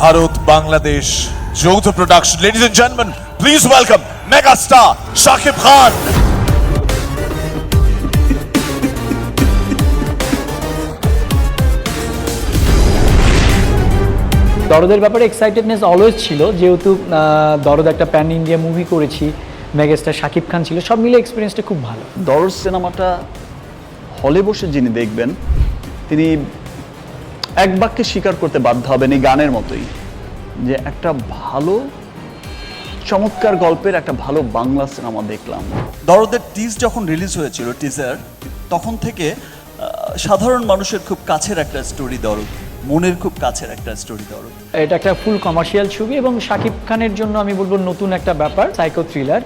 ভারত বাংলাদেশ যৌথ production. Ladies and gentleman, please welcome mega star Shakib Khan. দরদের ব্যাপারে এক্সাইটেডনেস অলওয়েজ ছিল, যেহেতু দরদ একটা প্যান ইন্ডিয়া মুভি করেছি, মেগাস্টার শাকিব খান ছিল, সব মিলে এক্সপিরিয়েন্সটা খুব ভালো। দরদ সিনেমাটা হলে বসে যিনি দেখবেন তিনি এক বাক্যে স্বীকার করতে বাধ্য হবেন এই গানের মতোই যে একটা ভালো চমৎকার গল্পের একটা ভালো বাংলা সিনেমা দেখলাম। দরদের টিজ যখন রিলিজ হয়েছিল টিজার, তখন থেকে সাধারণ মানুষের খুব কাছের একটা স্টোরি দরদ, মনের খুব কাছের একটা স্টোরি দরদ। এটা একটা ফুল কমার্শিয়াল ছবি এবং শাকিব খানের জন্য আমি বলবো নতুন একটা ব্যাপার, সাইকো থ্রিলার।